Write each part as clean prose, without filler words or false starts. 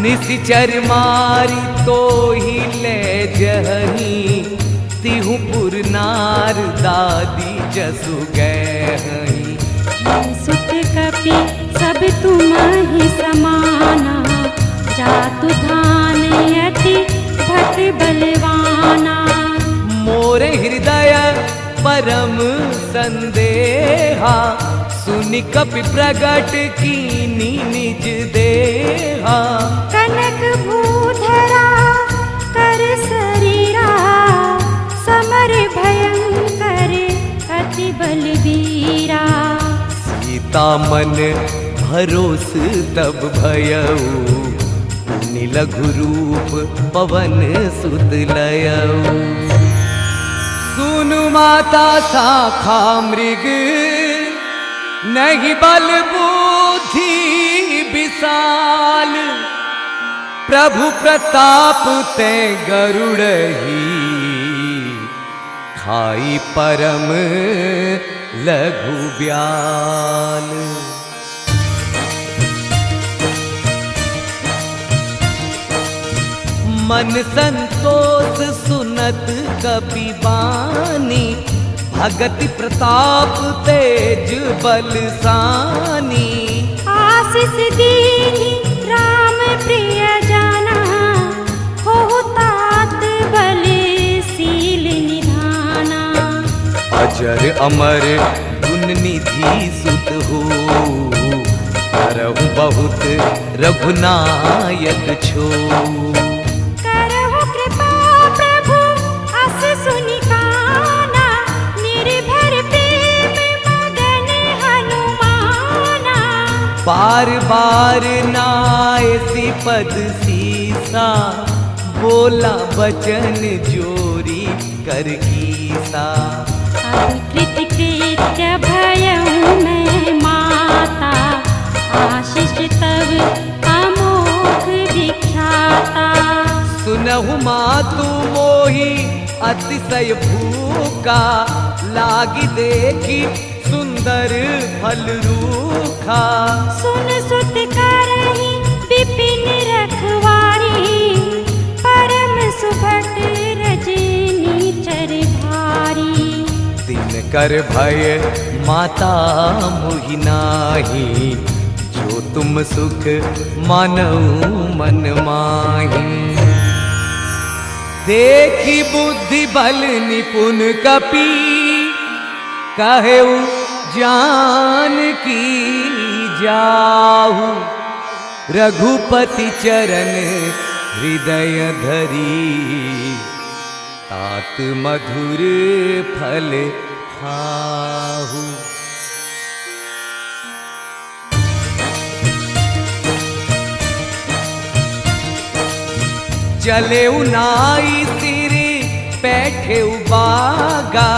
निशिचर मारी तो ही ले जही तिहु पुर नार दादी जसु गई। सुत कपि सब तुम ही समाना, जातु धान यति भट बलवाना। मोरे हृदय परम संदेहा, सुनि कपि प्रगट कीनी निज देहा। कनक भूधरा कर शरीरा, समर भयंकर अति बलवीरा। सीता मन भरोस तब भयऊ, पुनि लघु रूप पवन सुत लयऊ। सुनु माता शाखा मृग, नहीं बल बुद्धि विशाल। प्रभु प्रताप ते गरुड़ही, खाई परम लघु ब्याल। मन संतोष सुनत कपि बानी, भगति प्रताप तेज बलसानी। आशीष दीनी राम प्रिय जाना, हो तात बल सील निधाना। अजर अमर गुण निधि सुत हो, करहु बहुत रघुनायक छो। करहु कृपा प्रभु अस सुनि काना, निर्भर प्रेम मगन हनुमाना। बार बार नायसी पद सीसा, बोला बचन जोरी कर कीसा। कृत कृत्य भयउ मैं माता, आशीष तब अमोघ विख्याता। सुनहु मातु मोहि अतिशय भूखा, लागी देखी सुंदर फल रूखा। सुन सुत करहि विपिन रखवारी, परम सुभट रजनी चर भारी। दिन कर भय माता मोहि नाही, जो तुम सुख मानऊ मन माही। देखी बुद्धि बल निपुण कपि, कहेऊ जान की जाहू। रघुपति चरण हृदय धरी, तात मधुर फल खाहू। चले नाई सिरी बैठे बागा,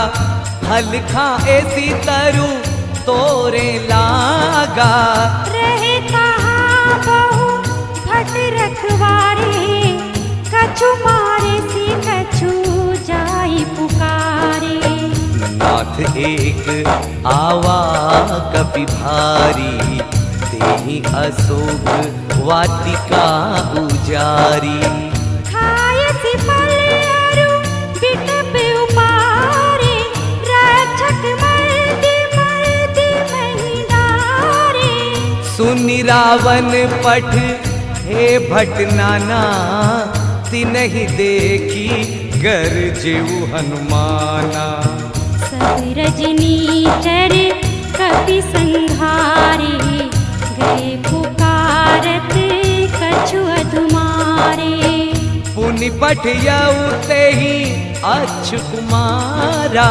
हल खा ऐसी तरु तोरे लागा। रहे कहाँ बहु भट रखवारे, कछु मारे सी कछु जाई पुकारे। नाथ एक आवा कपि भारी, तेहि अशोक वाटिका उजारी। खायसी फल अरु बिटप उपारे, रक्षक मर्दि मर्दि महिंदारे। सुनि रावण पठ हे भट नाना, तिनहि देखी गरजेउ हनुमाना। सब रजनी चर कपि संघारे, गए पुकारत कछु अधुमारे। पुनि पठियउ तेहि अच्छ कुमारा,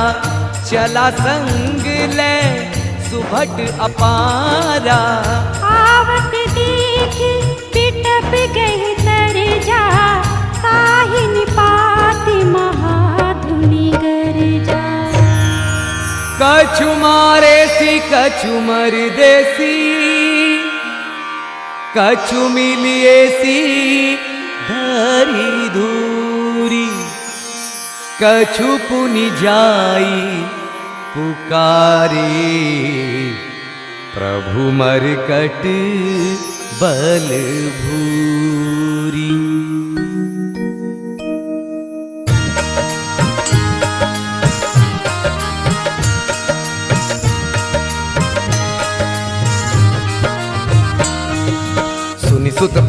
चला संग ले सुभट अपारा। आवत देखी बिटप गए तर जा, ताहि निपाति महाधुनि गरजा। कछु मारे सी कछु मर देसी, कछु मिलिए सी धरी धूरी। कछु पुनि जाई पुकारे, प्रभु मरकट बल भू।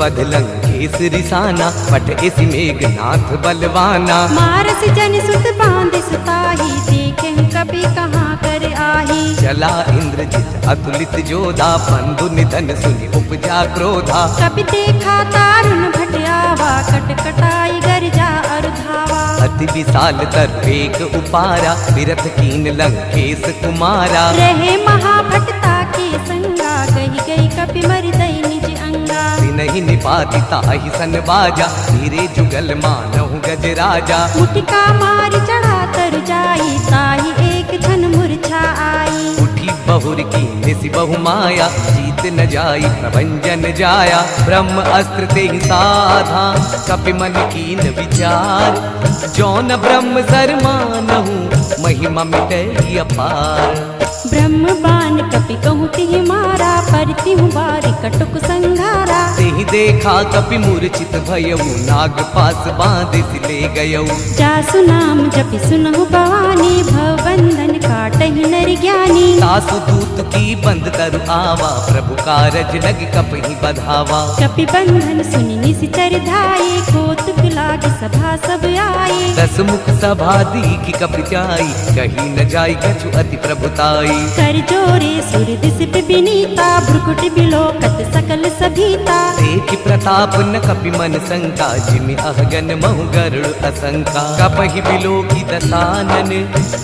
बध लंकेश रिसाना, पट ऐसी मेघनाथ बलवाना। मारस जन सुत बांध सुताही, देखे कभी कहाँ कर आही। चला इंद्रजित अतुलित जोधा, बंधु निधन सुनि उपजा क्रोधा। कभी देखा तारुण भट आवा, कटकटाई गर्जा और धावा। अति विशाल तरपेक उपारा, विरथ कीन लंकेश कुमारा। रहे महाभटता के संगा, गही गई कपि मर दई निज अंगा। नहीं निपाति ताहि सन बाजा, धीरे जुगल मानहु गज राजा। मुटिका मार चढ़ा तर जाई, ताही एक क्षण मूर्छा आई। उठी बहुर की निसि बहु माया, जीत न जाई प्रभंजन जाया। ब्रह्म अस्त्र ते साधा, कपि मन कीन विचार। जौन ब्रह्म सर मानहु, महिमा मिटै अपार। ब्रह्म बाण कपि कहूँ तिहि मारा, परति हूँ बारी कटुक संघारा। तेहि देखा कपि मूर्छित भयउ, नाग पास बांधिस ले गयउ। जासु नाम जपि सुनहु भवानी, भवबंधन काटहि नर ज्ञानी। सासु दूत की बंद करु आवा, प्रभु कारज लग कपहि बधावा। कपि बंधन सुनि निशिचर धाये, कौतुक लाग सभा सब आए। 10 मुख सभा दीखि कपि जाई, कही न जाई कछु अति प्रभुताई। कर जोरे सुर दिस विनीता, भ्रुकुट बिलोकत सकल सभीता। देखि प्रताप न कपि मन शंका, जिमि अहगन महु गरुड़ असंका। कपहि बिलोकि दसानन,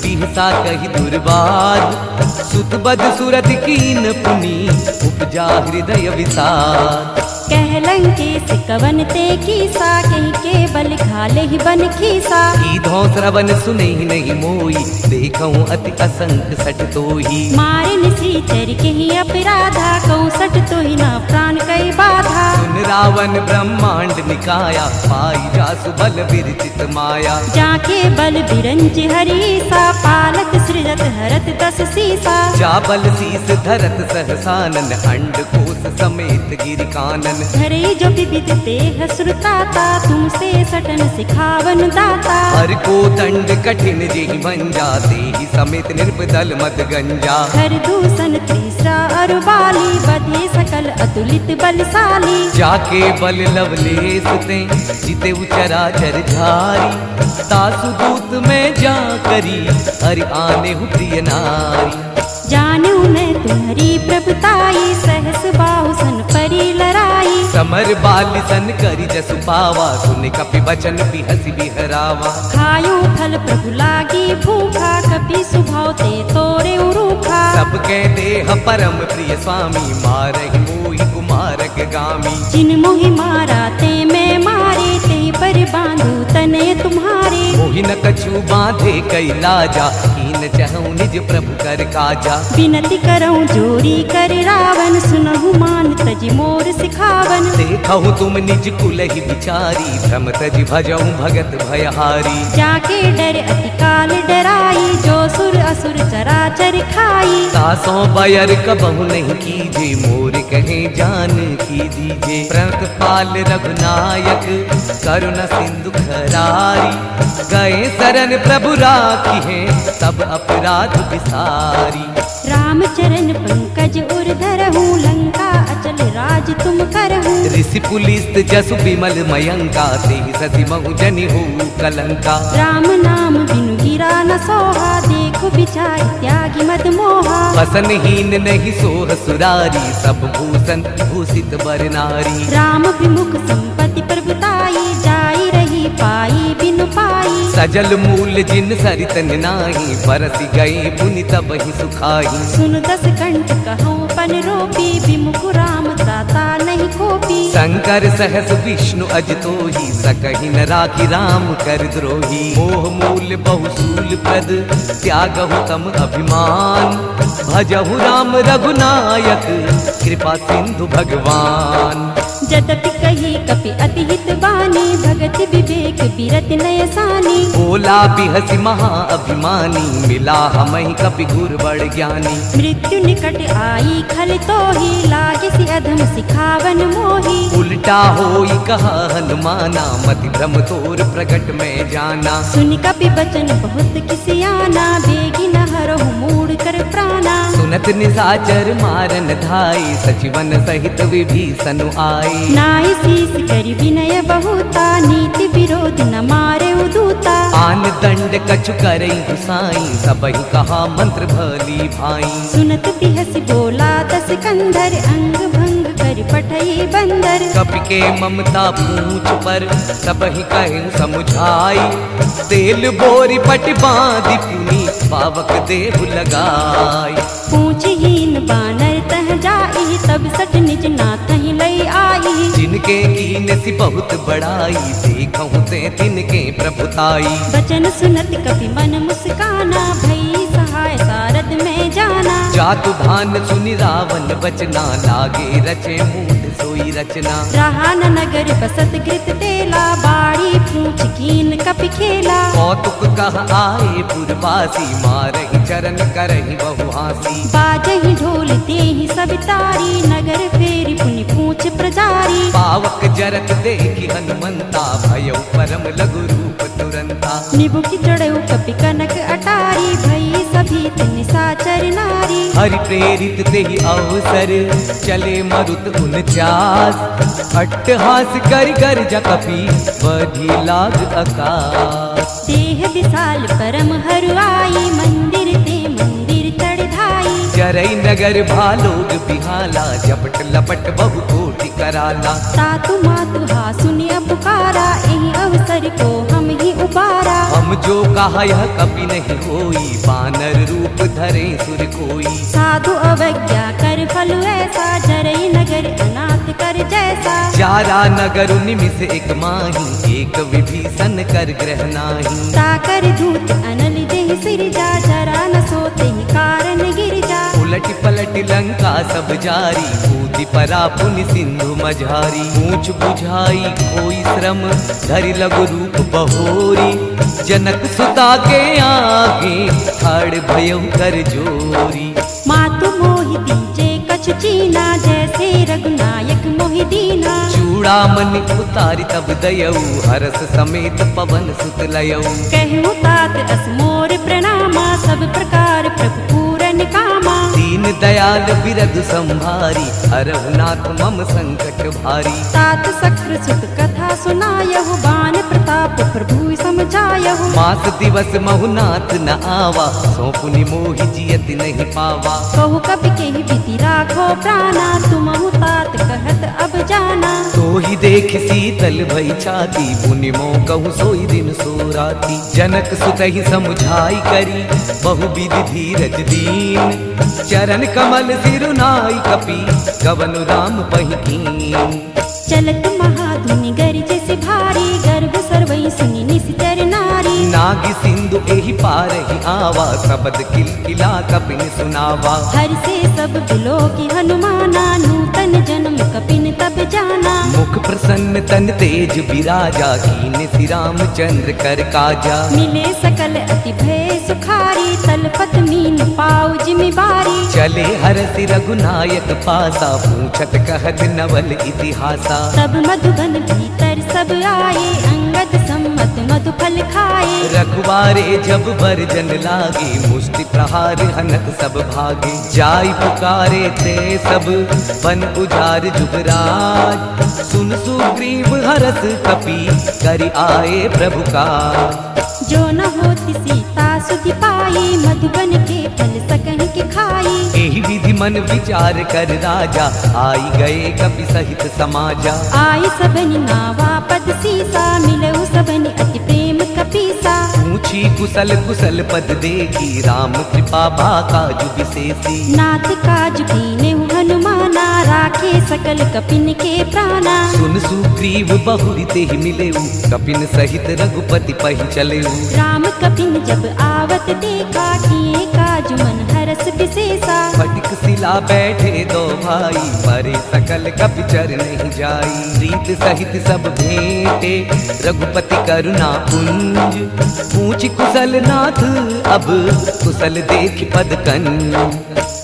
बिहसा कहि दुर्वाद। सुत बद सुरत कीन पुनि, उपजा हृदय विषाद। कह लंकेश कवन ते कीसा, कहीं के बल खाले ही बन खीसा। ईधौ श्रवण सुने नहीं मोई, देखऊं अति असंग सट तोही। मारे निशिचर के ही अपराधा, कहूँ सट तो ही ना प्राण कई बाधा। सुन रावण ब्रह्मांड निकाया, पाई जासु बल विरचित माया। जाके बल बिरंज हरीसा, पालत सृजत हरत 10 सीसा। जा बल शीस धरत सहसानन, अंड कोश समेत गिरि कानन। धरे जो विविध देह श्रुताता, तुमसे सटन सिखावन दाता। हर को दंड कठिन जेहि भंजा, देहि समेत निर्बदल मद गंजा। हर दूषण तीसरा और बाली, बधे सकल अतुलित बलशाली। जाके बल लवलेस ते, जिते चराचर झारी। तासु दूत में जा करी, हरि आने हु प्रिय नारी। जानू मैं तुम्हारी प्रभुताई, सहस बाहु सन परी लड़ाई। समर बाल सन करी जसु पावा, सुन कपि बचन बिहसि बिहरावा। खायो फल प्रभु लागी भूखा, कपि सुभाव ते तोरे उरूखा। सबके देह परम प्रिय स्वामी, मारहि मोहि कुमारक गामी। जिन मोहि मारा ते मैं मारे, ते पर बांधू तने तुम्हारे। मोहि न कछु बांधे कई लाजा, कीन चहु निज प्रभु कर काजा। विनती करऊं जोरी कर रावण, सुनहु मान तजि मोर सिखावन। देखहु तुम निज कुल ही विचारी, भ्रम तजि भजहु भगत भयहारी। जाके डर अति काल डराई, जो सुर असुर चराचर खाई। तासों बयर कबहु नहीं कीजे, मोर कहे जान की दीजे। प्रणत पाल रघुनायक, करुण सिंधु खरारी। गए शरण प्रभु राखी है, सब अपराध विसारी। रामचरण पंकज उर धरहूँ, लंका अचल राज तुम करहूँ। ऋषि पुलिस जसु विमल मयंका, तेहि सति महु जनि हो कलंका। राम नाम बिनु गिरा न सोहा, देखो बिचार त्यागी मद मोहा। फसनहीन नहीं सोह सुरारी, सब भूषण भूषित बर नारी। राम विमुख संपत्ति प्रभुताई, जाई रही पाई बिनु पाई। सजल मूल जिन सरित नाही, बरसि गए पुनि तब ही सुखाई। सुन 10 कंठ कहूँ पन रोपी, विमुख राम दाता नहीं खोपी। शंकर सहस विष्णु अज तोही, सकहि न राखी राम कर द्रोही। मोह मूल बहुसूल प्रद, त्यागहु तम अभिमान। भजहु राम रघुनायक, कृपा सिंधु भगवान। जदपि कही कपि अति हित बानी, भगत विवेक बिरत नयसानी। बोला बिहसी महा अभिमानी, मिला हमहि कपि घूर बड़ ज्ञानी। मृत्यु निकट आई खल तो ही, लागे सी अधम सिखावन मोही। उल्टा होई कहा हनुमाना, मति भ्रम तोर प्रगट में जाना। सुन कपि बचन बहुत किसियाना, बेगी न हरहु मूड कर प्राणा। सुनत निशाचर मारन धाई, सचिवन सहित विभीषण आई। नाई शीस करि विनय बहुता, नीति विरोध न मारे उदूता। आन दंड कछु करई गुसाई, सबहि कहा मंत्र भली भाई। सुनत बिहसी बोला दस कंधर, अंग भंग कर पठई बंदर। कपि के ममता पूछ पर, सबहि कहे समुझाई। तेल बोरी पट बांधि पुनि, पावक देहु लगाई। पूछहीन बानर तह जाई, तब सट निज नाथहि लई आई। जिनके कीन सी बहुत बड़ाई, देखहु ते तिनके प्रभुताई। बचन सुनत कपि मन मुस्काना, भई सहाय सारद में जाना। जातु धान सुनि रावण बचना, लागे रचे मूढ़ सोई रचना। रहा न नगर बसत कृत तेला, बाड़ी पूछ कीन कपि खेला। कौतुक कह आए पुरवासी, मारहि चरण करहि बहु हासी। बाजहि ढोल देहि सब तारी, नगर फेरि पुनि पूछ प्रजारी। पावक जरत देखि हनुमंता, भयउ परम लघु रूप तुरंता। निबुकि चढ़ऊ कपि कनक अटारी, भई सभीत निशाचर नारी। हरि प्रेरित तेहि अवसर, चले मरुत 49। अट्टहास करि गर्ज कपि, बढ़ी लाग आकाश। देह विशाल परम हरुआई, मंदिर ते मंदिर चढ़ाई। जरई नगर भालोग बिहाला, झपट लपट बहु कोटि कराला। तातु मातु हा सुनिया पुकारा, एहि अवसर को हम ही उबारा। हम जो कहा यह कभी नहीं होई, बानर रूप धरे सुर कोई। साधु अवज्ञा कर फल ऐसा, जरई नगर अनाथ कर जैसा। चारा नगर निमिष एक माही, एक विभीषण कर ग्रह नाही। ताकर दूत अनल देहि सिरजा, जरा न सोते ही कारण गिरजा। उलट पलट लंका सब जारी, कूदि परा पुनि सिंधु मझारी। पूछ बुझाई कोई श्रम, धरि लघु रूप बहोरी। जनक सुता के आगे, खड़ भयउ कर जोरी। मातु मोहि दीजे कछु चीना, जैसे रघुनायक मोहि दीना। चूड़ामणि उतारि तब दयऊ, हरस समेत पवन सुत लयऊ। कहूँ तात अस मोर प्रणामा, सब प्रकार प्रभु पूरन कामा। दीन दयाल बिरधु संभारी, हरहु नाथ मम संकट भारी। तात सक्र सुत कथा सुनायहु, बान प्रताप प्रभु समझायहु। मास दिवस महुनाथ न आवा, सो पुनि मोहि जियत नहीं पावा। कहु कपि केहि विधि राखो प्राणा, तुमहु तात कहत अब जाना। तो ही देख शीतल भई छाती, पुनि मोह कहूँ सोई दिन सो राती। जनक सुतहि समुझाई करी, बहु विधि धीरज दीन। चरण कमल सिरुनाई कपि, गवन राम पहिकीन। चलत महाधुनि गरिज से भारी, गर्भ सर्वई सुनि निश्चर नारी। नाग सिंधु एहि पार ही आवा, शब्द किलकिला कपिन सुनावा। हर से सब बिलोकि हनुमाना, नूतन जन्म कपिन तब जाना। मुख प्रसन्न तन तेज विराजा, कीन श्री रामचंद्र कर काजा। मिले सकल अति भय सुखारी, तलपत मीन पाऊ जिम्मेवारी। चले हरसि रघुनायक पासा, पूछत कहत नवल इतिहासा। तब मधुबन भीतर सब आए, अंगद सम्मत मधु फल खाए। रघुवारे जब बरजन लागे, मुष्टि प्रहार हनक सब भागे। जाई पुकारे ते सब, बन उजार जुगराज। सुन सुग्रीव हरस कपि, करि आए प्रभु काज। जो न होती सीता सुधि पाई, मधुबन के फल सकहि के खाई। एहि विधि मन विचार कर राजा, आई गए कपि सहित समाजा। आई सबनि नावा पद सीसा, मिलऊ सबनि अति प्रेम कपीसा। पूछी कुशल कुशल पद देखी, राम कृपा बाकाजु विशेषी। नाथ काज कीने हनुमाना, राखे सकल कपिन के प्राणा। सुन सुग्रीव बहुरी तेहि मिलेऊ, कपिन सहित रघुपति पहि चलेऊ। राम कपि कपिन जब आवत देखा, किए काज मन हरस विशेषा। फटिक सिला बैठे दो भाई, परे सकल कपि चर नहीं जाई। रीत सहित सब भेंटे रघुपति करुणा पुंज, पूछ कुशल नाथ अब कुशल देख पद कंज।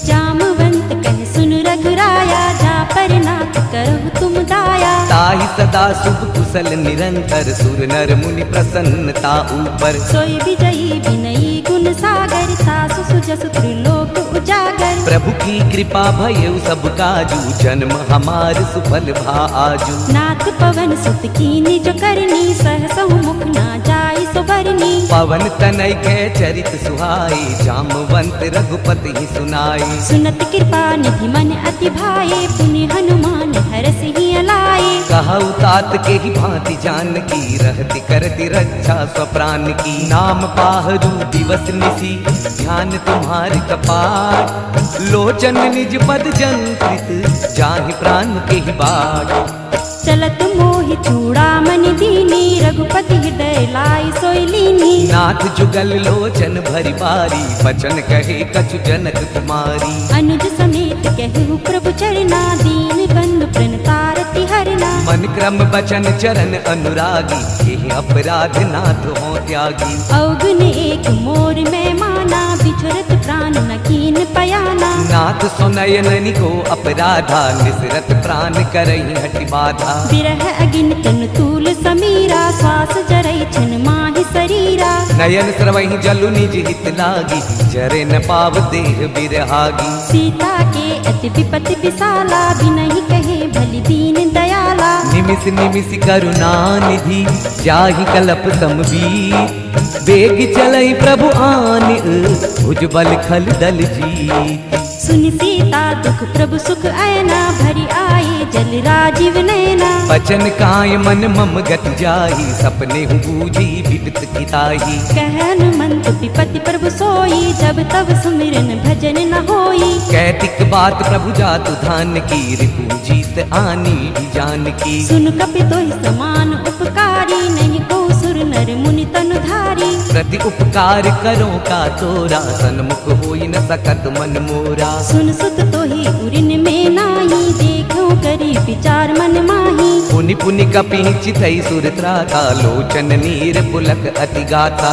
जामवंत कह सुन रघुराया, जा पर नाथ करहु तुम दाया। ताहि सदा शुभ कुशल निरंतर, सुर नर मुनि प्रसन्नता ऊपर। सोई विजयी विनयी गुण सागर, सासु सुजसु त्रिलोक उजागर। प्रभु की कृपा भयउ सब काजू, जन्म हमार सुफल भा आजू। नाथ पवन सुत कीनी जो करनी, सहसहु मुख ना जाई सो बरनी। पवन तनय के चरित सुहाई, जामवंत रघुपति ही सुनाई। सुनत कृपा निधि मन अति भाए, पुनि हनुमान हरस ही अलाए। कहु तात के ही भांति जानकी, रहति करति रक्षा स्वप्राण की। नाम पाहरु दिवस निसी, ध्यान तुम्हारी कपाट। लोचन निज पद जंत्रित, जाहि प्राण के ही बाट। चलत मोहि चूड़ामणि दीनी, रघुपति हृदय लाई सोई लीनी। नाथ जुगल लोचन भरि बारी, बचन कहे कछु जनक कुमारी। अनुज समेत कहु प्रभु चरना, दीन बंधु प्रणतारति हरना। मन क्रम बचन चरण अनुरागी, यही अपराध नाथ हो त्यागी। अवगुण एक मोर में माना, बिछुरत प्राण न कीन पयाना। नाथ सुनयन को अपराधा, निसरत प्राण करहि हटि बाधा। विरह अगिन तन तूल समीरा, श्वास जरई छन माहि शरीरा। नयन स्रवहि जलु निज हित लागी, जरे न पाव देह बिरहागी। सीता के अति विपति विशाला, बिनहि कहे भली दीन दयाला। निमिष निमिष करुणा निधि, जाहि कलप समबीर। बेग चलई प्रभु आनि, भुजबल खल दल जीत। सुनि सीता दुख प्रभु सुख ऐना, भरी आए जल राजीव नैना। बचन काय मन मम गति जाहि, सपने हूँ बूझी विपत किताही। कहन मंत विपति प्रभु सोई, जब तब सुमिरन भजन न होई। कैतिक बात प्रभु जातु धान की, रिपु जीत आनी भी जान की। सुन कपि तोहि समान उपकारी, नहीं को सुर नर मुनि तनु धारी। प्रति उपकार करो का तोरा, सन्मुख होई न सकत मन मोरा। सुन सुत तोहि उरिन में नाही, देखो करी विचार मन माही। पुनि पुनि कपि चितई सुर त्राता, लोचन नीर पुलक अति गाता।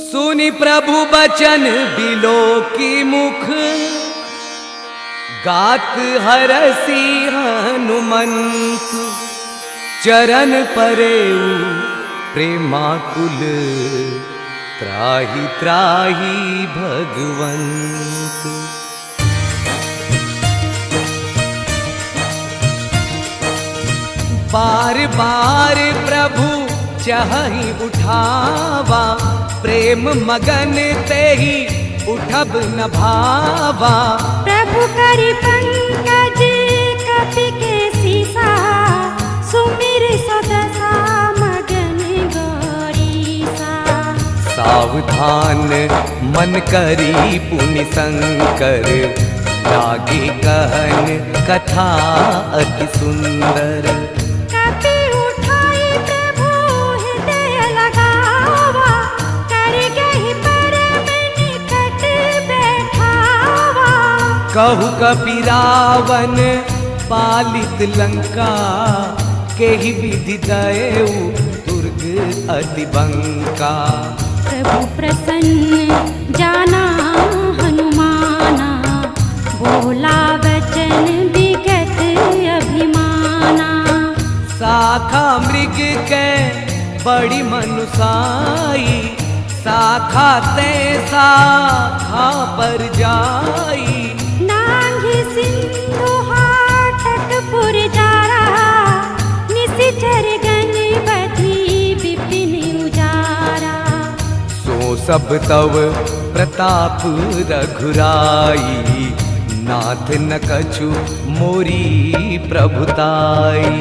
सुनि प्रभु बचन बिलो की मुख, गात हरसी हनुमंत। चरण परेउ प्रेमाकुल, त्राहि त्राहि भगवंत। बार बार प्रभु चहि उठावा, प्रेम मगन तेहि उठब न भावा। प्रभु करि पंकज कपि के सीसा, सुमिर सदसा मगन गौरीसा। सावधान मन करी पुनि शंकर, लागे कहन कथा अति सुंदर। कपि उठाई प्रभु हृदय लगावा, कर गहि परम निकट बैठावा। कहु कपि रावण पालित लंका, केहि विधि दयउ दुर्ग अति बंका। प्रभु प्रसन्न जाना हनुमाना, बोला वचन विगत अभिमाना। शाखा मृग के बड़ी मनुसाई, शाखा ते शाखा पर जाई। नांगी सिंधु हाटक पुर जारा, निशिचर गणपति विपिन उजारा। सो सब तव प्रताप रघुराई, नाथ न कछु मोरी प्रभुताई।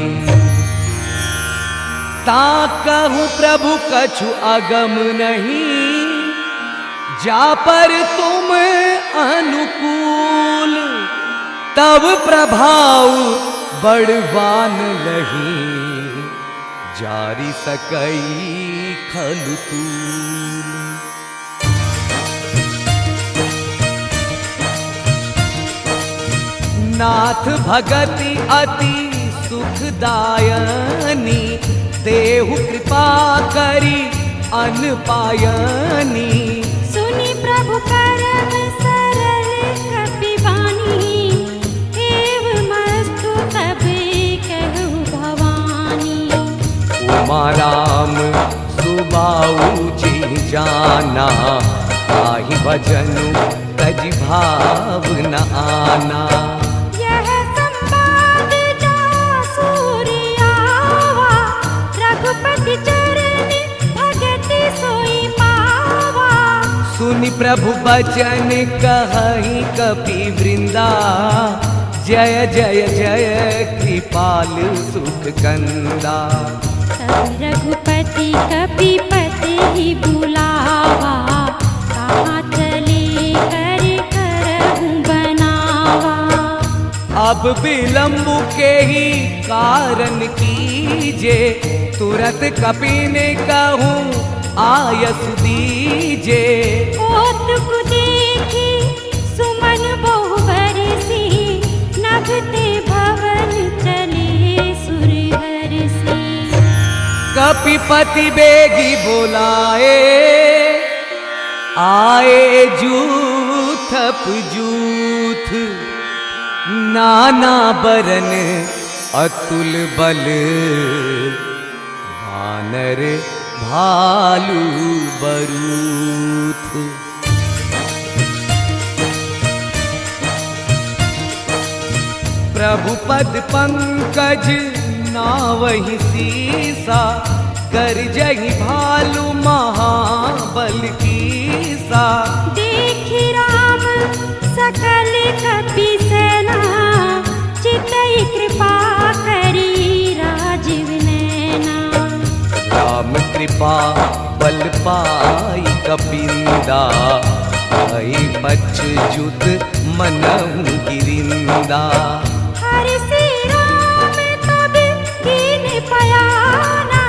ताकहु प्रभु कछु अगम नहीं, जा पर तुम अनुकूल। तब प्रभाव बड़वान लही, जारी सकई खलु तूल। नाथ भगति अति सुखदायनी, देहु कृपा करी अन पायनी। सुनि प्रभु परम सरल कपि बानी, एव मस्तु तब कहु भवानी। उमा राम सुबाऊ जी जाना, ताहि भजनु तज भाव न आना। यह संवाद जा सूर्यावा, रघुपति चरण भगति सोई पावा। सुनि प्रभु बचन कहहि कपि वृंदा, जय जय जय कृपाल सुख कंदा। तब रघुपति कपिपति ही बुलावा, कहाँ चले कर करहु बनावा। अब विलंब के ही कारण कीजे, तुरत कपि ने कहूँ आयस दीजे। ओतुक देखी सुमन बहु बरसी, नभते भवन चले सुरहरसी। कपिपति बेगी बोलाए, आए जूथप जूथ। नाना बरन अतुल बल, वानर भालू बरूथ। प्रभु पद पंकज नावहि सीसा, गरजहि भालू महाबल कीसा। देखि राम सकल कपि सेना, चितई कृपा करी राजीव नैना। राम कृपा बल पाई कपिंदा, भई पछजुत मनहु गिरिंदा। हरि से राम तब कीन पयाना,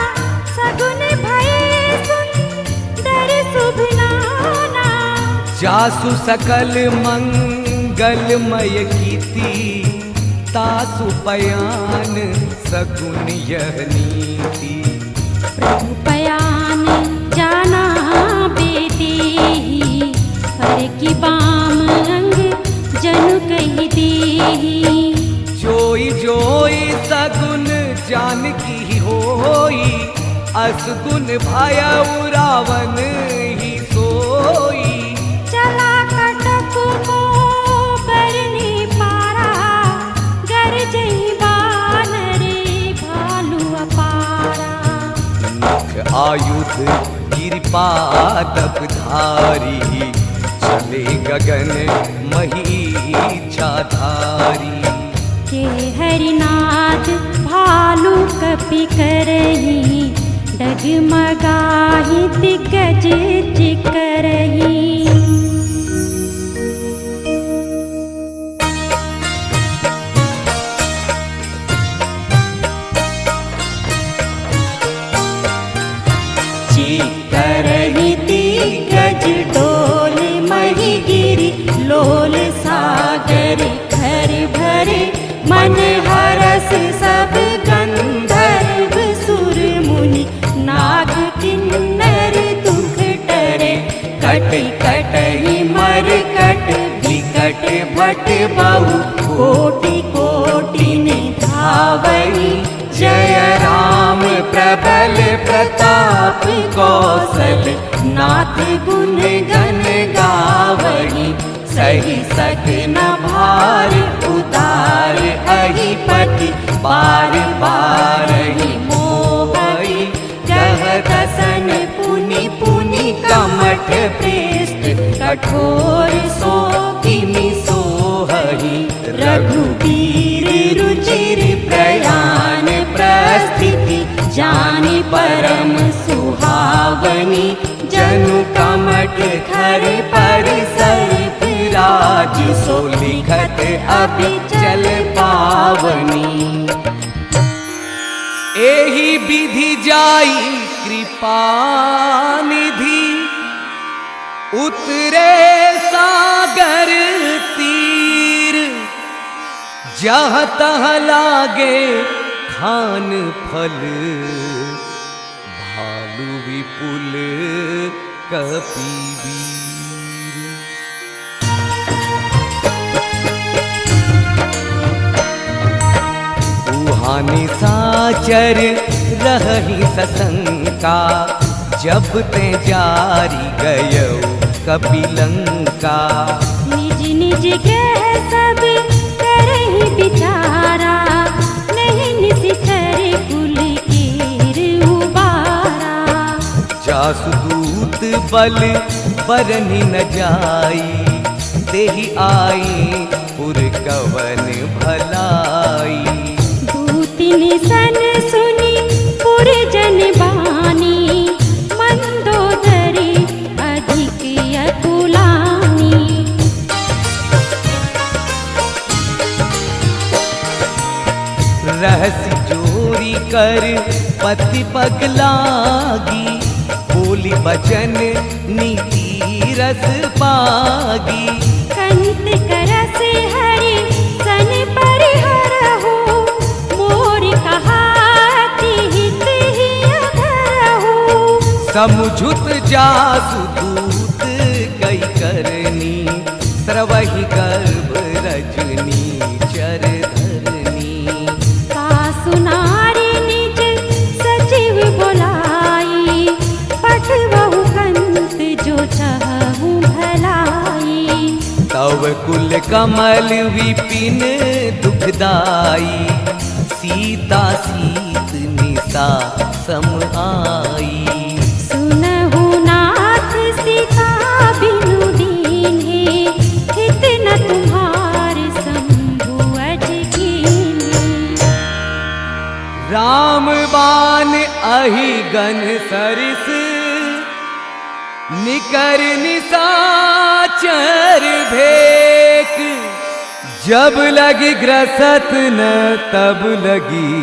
सगुन भये सुंदर शुभ नाना। जासु सकल मंगलमय कीर्ति, तासु पयान सगुन यह नीति। प्रभु पयान जाना बेदेही, हर की बाम रंग जनु कहि देही। जोई जोई सगुन जानकी होई, असगुन भयउ रावण ही सोई। चला कटक को बरने पारा, गरजहि वानरे भालु अपारा। मुख आयुध गिरिपादप धारी, चले गगन महीच्छाधारी। के हरिनाथ भालु कपि करही, डगमगाहि दिग्गज चिकरही। चिकरहि दिग्गज डोल मही गिरि, लोल सागर घर भरे। मन हरस सब गंधर्व सुर मुनि, नाग किन्नर दुख टरे। कट कटहि मरकट विकट भट बहु, कोटि कोटि निधावहि। जय राम प्रबल प्रताप कौशल, नाथ गुण गण गावहि। सही सकन भार उतार अहिपति, बार बार ही मोहई। कहत सन पुनि पुनि कमठ पृष्ठ, कठोर सो किमि सोहहि। रघुबीर रुचिर प्रयाण प्रस्थिति, जानि परम सुहावनी। जनु कमठ खर पर सर्प राज, सो लिखत अभी चल पावनी। एहि विधि जाई कृपा निधि, उतरे सागर तीर, जहाँ तहाँ लागे खान फल, भालू विपुल कपिवीर। उहानी साचर रही सशंका, जब ते जारी गयो कपिलंका। निज निज के सब करहि बिचारा, नहीं निशिचर कुल कीर उबारा। जासुदूत बल बरनि न जाई, तेहि आई पुर कवन भलाई। दूतिन सन सुनी पुरजन बानी, मंदोदरी अधिक अकुलानी। रहस्य चोरी कर पति पगलागी, बोली बचन नीति रस पागी। कंत करस हरि सन परिहरहु, मोर कहाति हित ही अधरहु। समुझुत जासु दूत कई करनी, स्रवहि गर्भ रजनी चर धरनी। सासु नारी निज सचिव बोलाई, पठवहु कंत जो चाहु भलाई। तव कुल कमल विपिन दुखदाई, सीता सीत निशा सम आई। सुनहु नाथ सीता बिनु दीन्हे, हित न तुम्हार शंभु अज कीन्हे। राम बान अहिगन सरिस, निकर निशाचर भेक। जब लगी ग्रसत न तब लगी,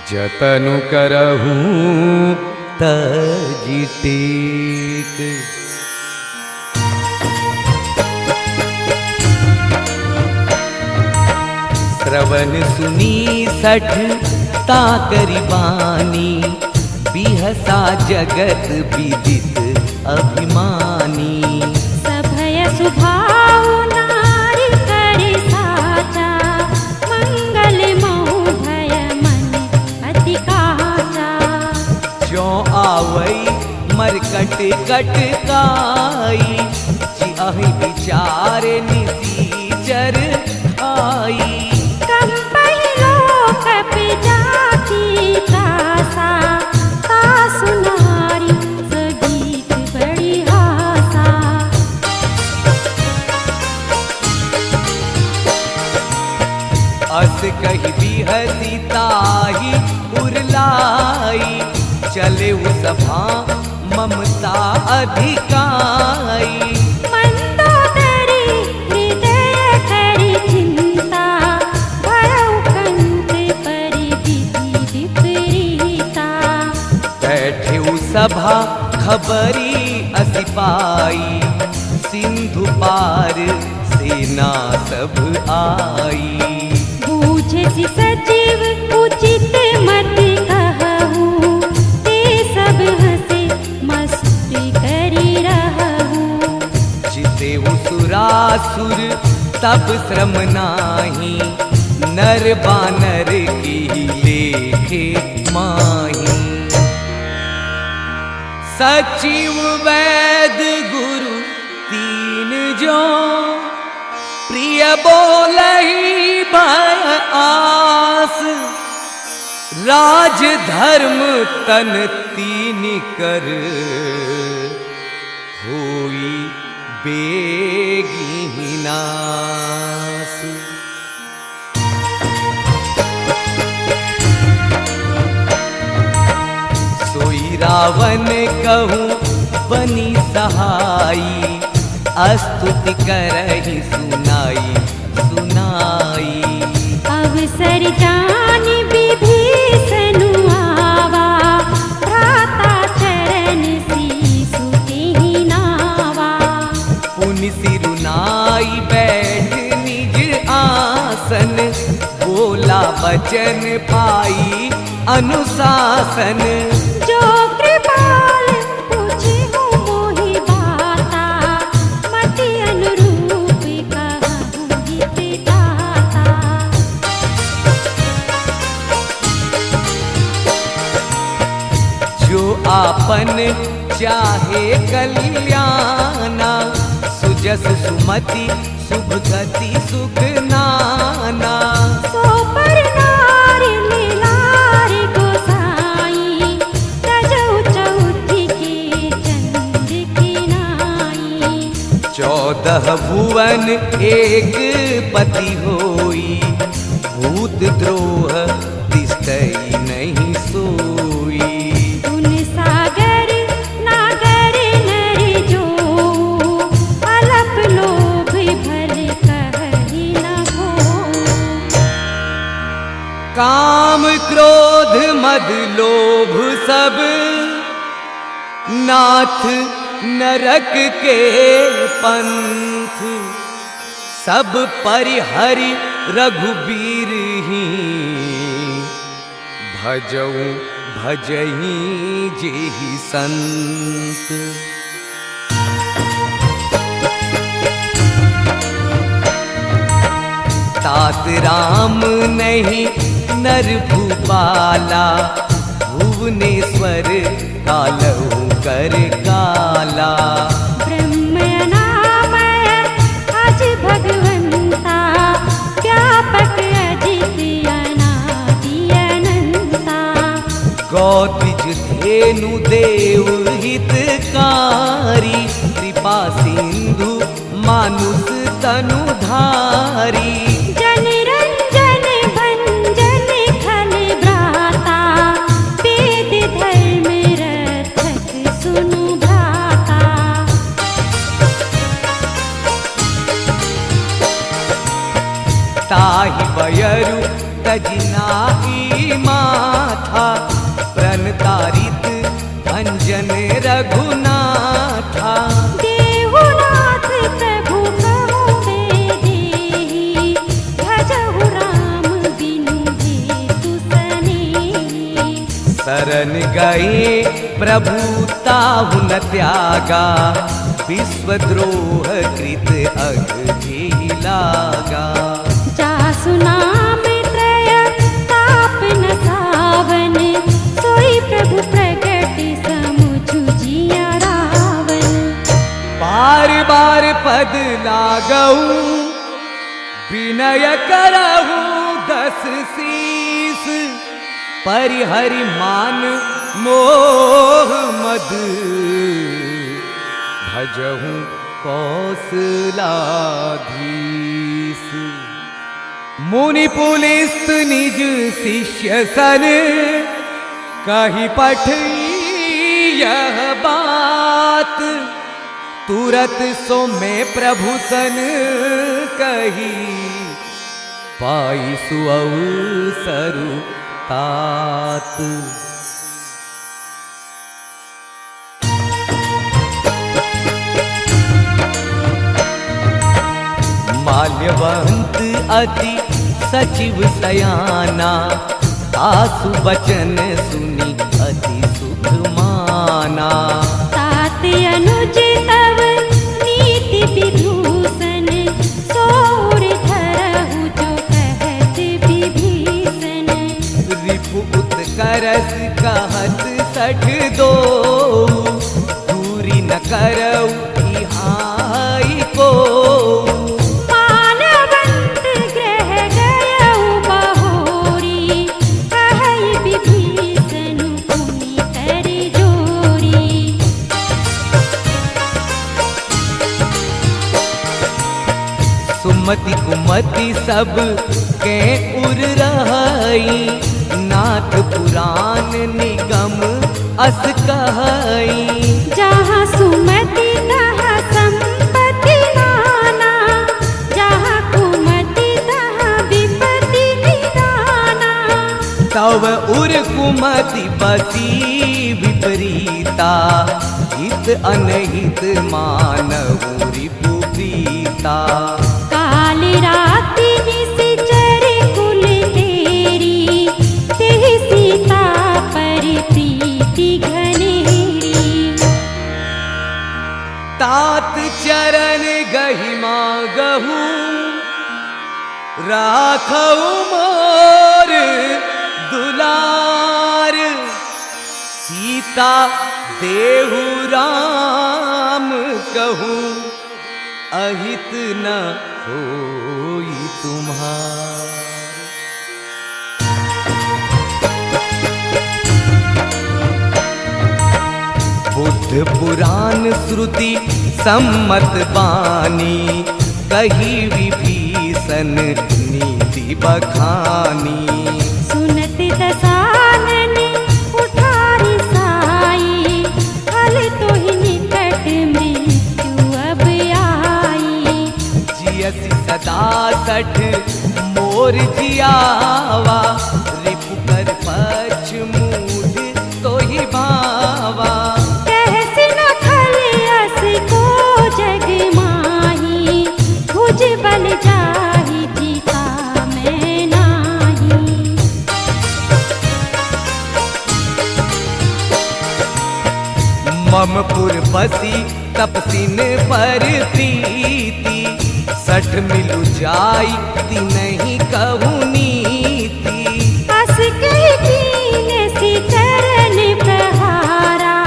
जतनु करहूं तजि टेक। श्रवण सुनी सठ ताकरि बानी, बिहसा जगत विदित अभिमानी। सभय सुभाउ नारी करे साचा, मंगल महु भय मन अति काचा। जो आवई मरकट कटकाई, जिअहि विचार निशिचर आई। कंपहि लोक जाति त्रासा, सासु नारी सगीत बड़ी हासा। अस कही बिहसी ताही उरलाई, चले उ सभा ममता अधिकाई। मंदोदरी हृदय करि चिंता, भरौ कंत परि विधि विपरीता। बैठे उ सभा खबरी अति पाई, सिंधु पार सेना सब आई। बूझसि सचिव उचित मत कहु, ते सब हंसे मस्ती करि रहु। जिते सुरासुर तब श्रम नाही, नर बानर की लेखे माही। सचिव वैद गुरु तीन जो, प्रिय बोलहि भय आस। राज धर्म तन तीन कर, होई बेगी नास। सोई रावण कहूँ बनी सहाई, स्तुति करहि सुनाई सुनाई। अवसर जान विभीषण बचन पाई अनुशासन। जो कृपाल पूछे हो मोहि बाता, मति अनुरूप कहूँ हित दाता। जो आपन चाहे कल्याणा, सुजस सुमति शुभ गति सुख नाना। सो पर नारी लीलार गोसाई, तजौ चौथी के चंद की नाई। 14 भुवन एक पति होई, भूत द्रोह तिष्ठई नहीं सोई। उन सागर नागर नर जो, अलप लोभ भल कहहि न हो। काम क्रोध मद लोभ सब नाथ नरक के पंथ। सब परिहरि रघुबीर ही, भजऊ भजही जेहि संत। तात राम नहीं नर भूपाला, भुवनेश्वर कालहु कर काला। ब्रह्म अनामय अज भगवंता, व्यापक अजित अनादि अनंता। गौतिज धेनु देव हितकारी, कृपा सिंधु मानुष तनुधारी। जन रंजन भंजन खल भ्राता, वेद धर्म रक्षक सुनु भ्राता। ताहि बयरु तजनाहि माथा, प्रणतारित भंजन रघुनाथा। देहुनाथ प्रभु कहु देहि, भजहु राम बिनु हेतु सनेहि। शरण गए प्रभु ताहु न त्यागा, विश्वद्रोह कृत अघि लागा। जासु नाम त्रय ताप न सावन, सोई प्रभु प्रगट समुझु जिया रावण। बार बार पद लागऊ, विनय करहु 10 शीस। परिहरि मान मोह मद, भजहु कौशलाधीश। मुनि पुलिस निज शिष्य सन, कही पठई यह बात। तुरत सो में प्रभु सन कही, पाई सुअवसर तात। माल्यवंत अति सचिव सयाना, आसु बचन सुनी अति सुख माना। तात अनुज तव नीति विभूषण, सोर धरहु जो कहत विभीषण। रिपु उत्करस कहत 62, दूरी न करऊ इहाई को। मानवंत ग्रह गयउ बहोरी, कहई विभीषण पुनि कर जोरी। सुमति कुमति सब के उर रहई, नाथ पुराण निगम अस कहई। जहाँ सुमति तहाँ संपत्ति नाना, जहाँ कुमति तहाँ विपत्ति निदाना। तव उर कुमति बसी विपरीता, हित अनहित मानव रिपु प्रीता। काल राति निशिचर कुल तेरी, राखऊ मोर दुलार सीता देहु राम कहूँ अहित न होई तुम्हार। बुद्ध पुराण श्रुति सम्मत बानी कही विभीषण नीति बखानी। सुनत दसानन उठारी साई हल तो ही निकट मृत्यु अब आई। जियसि सदा सठ मोर जियावा रिपु कर पछ मूढ़ तो ही भावा। कहसि न खलियस को जग माही भुज बल जाहि जीता मैं नाही। ममपुर बसी तपसिन पर प्रीति सठ मिलु जाई ती नहीं कहूँ नीति। अस कहि कीन्ह सि चरण प्रहारा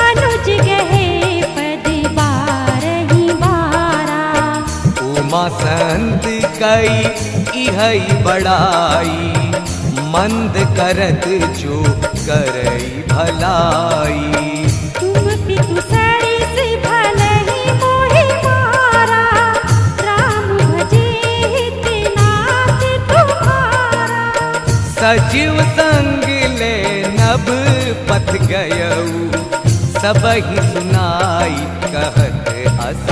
अनुज गहे पद बारहि बारा। उमा संत कई इहई बड़ाई मंद करत जो करई भलाई। तुम पितु सरिस भलहि मोहि मारा राम भजे हित नाथ तुम्हारा। सजीव संग ले नभ पथ गयऊ सबहि सुनाई कहत अस